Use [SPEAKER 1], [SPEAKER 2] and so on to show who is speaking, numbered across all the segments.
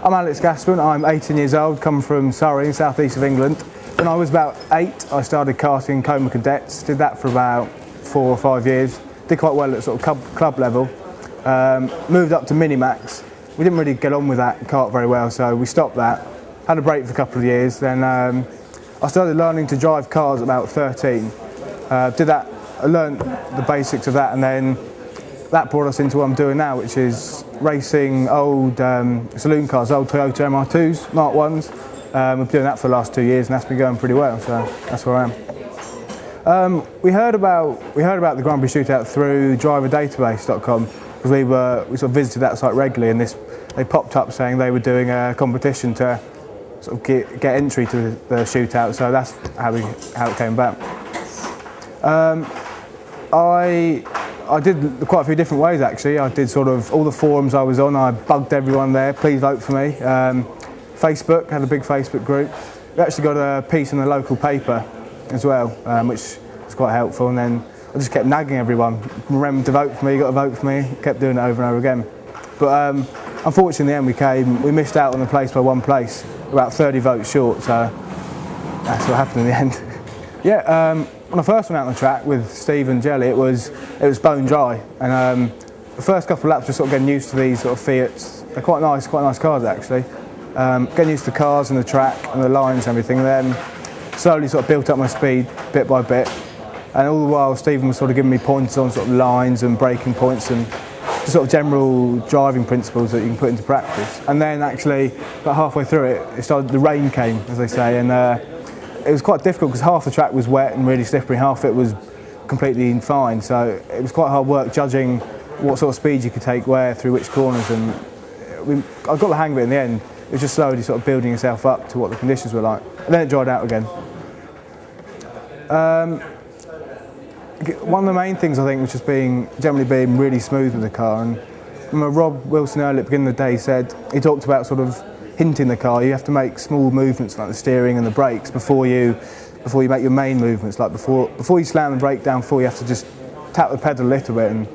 [SPEAKER 1] I'm Alex Gassman, I'm 18 years old, come from Surrey, south east of England. When I was about 8, I started karting in Coma Cadets, did that for about 4 or 5 years, did quite well at sort of club level, moved up to Minimax. We didn't really get on with that kart very well, so we stopped that, had a break for a couple of years, then I started learning to drive cars at about 13. Did that, I learned the basics of that, and then that brought us into what I'm doing now, which is racing old saloon cars, old Toyota MR2s, Mark 1s. We've been doing that for the last 2 years, and that's been going pretty well, so that's where I am. We heard about the Grand Prix Shootout through driverdatabase.com, because we sort of visited that site regularly, and they popped up saying they were doing a competition to sort of get entry to the shootout, so that's how it came about. I did quite a few different ways actually. I did sort of all the forums I was on, I bugged everyone there, please vote for me. Facebook, had a big Facebook group. We actually got a piece in the local paper as well, which was quite helpful, and then I just kept nagging everyone, remember to vote for me, you got to vote for me, kept doing it over and over again. But unfortunately in the end we missed out on the place by 1 place, about 30 votes short, so that's what happened in the end. Yeah, when I first went out on the track with Steve and Jelly, it was bone dry, and the first couple of laps were sort of getting used to these sort of Fiats. They're quite nice cars actually. Getting used to the cars and the track and the lines and everything, then slowly sort of built up my speed bit by bit, and all the while Stephen was sort of giving me pointers on sort of lines and braking points and just sort of general driving principles that you can put into practice. And then actually about halfway through it the rain came, as they say, and it was quite difficult because half the track was wet and really slippery, half it was completely fine, so it was quite hard work judging what sort of speed you could take where through which corners, and I got the hang of it in the end. It was just slowly sort of building yourself up to what the conditions were like, and then it dried out again. One of the main things I think was just generally being really smooth with the car, and Rob Wilson earlier at the beginning of the day he talked about sort of hinting the car. You have to make small movements like the steering and the brakes before you make your main movements. Like before you slam the brake down full, you have to just tap the pedal a little bit and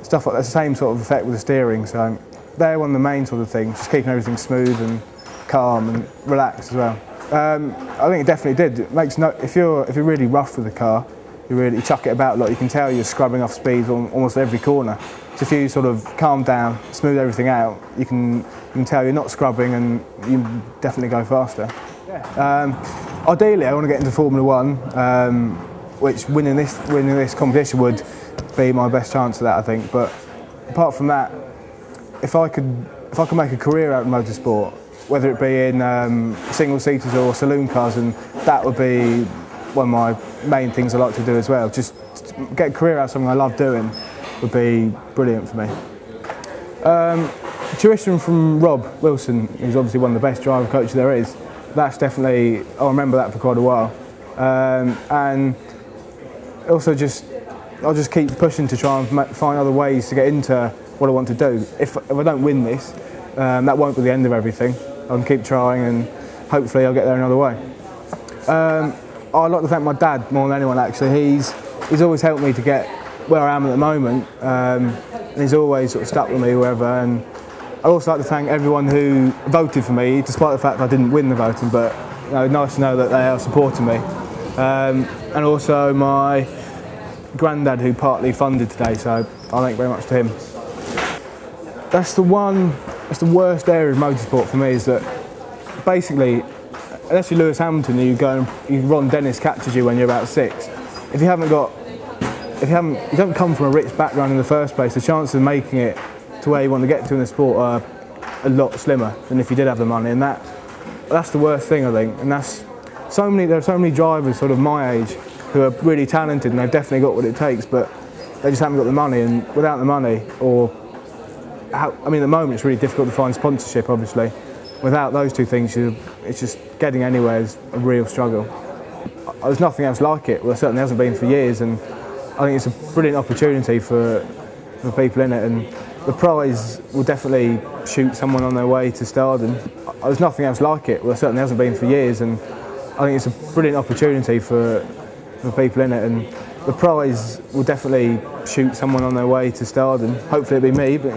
[SPEAKER 1] stuff like that. The same sort of effect with the steering. So they're one of the main sort of things, just keeping everything smooth and calm and relaxed as well. I think it definitely did. It makes if you're really rough with the car, you chuck it about a lot. You can tell you're scrubbing off speeds on almost every corner. So if you sort of calm down, smooth everything out, you can tell you're not scrubbing and you definitely go faster. Yeah. Ideally, I want to get into Formula 1, which winning this competition would be my best chance of that, I think. But apart from that, if I could make a career out of motorsport, whether it be in single-seaters or saloon cars, and that would be one of my main things I like to do as well. Just get a career out of something I love doing would be brilliant for me. Tuition from Rob Wilson, who's obviously one of the best driver coaches there is, that's definitely, I'll remember that for quite a while. And also I'll just keep pushing to try and find other ways to get into what I want to do. If I don't win this, that won't be the end of everything. I can keep trying and hopefully I'll get there another way. I'd like to thank my dad more than anyone actually. He's always helped me to get where I am at the moment, and he's always sort of stuck with me wherever. And I'd also like to thank everyone who voted for me, despite the fact I didn't win the voting, but nice to know that they are supporting me. And also my granddad, who partly funded today, so I thank very much to him. That's the worst area of motorsport for me, is that basically, unless you're Lewis Hamilton and Ron Dennis catches you when you're about 6, if you don't come from a rich background in the first place, the chances of making it to where you want to get to in the sport are a lot slimmer than if you did have the money, and that's the worst thing I think. And there are so many drivers sort of my age who are really talented and they've definitely got what it takes, but they just haven't got the money, and without the money, at the moment it's really difficult to find sponsorship obviously. Without those two things, it's just getting anywhere is a real struggle. There's nothing else like it. Well, there certainly hasn't been for years, and I think it's a brilliant opportunity for people in it, and the prize will definitely shoot someone on their way to stardom. There's nothing else like it. Well, there certainly hasn't been for years, and I think it's a brilliant opportunity for people in it, and the prize will definitely shoot someone on their way to stardom. Hopefully it'll be me, but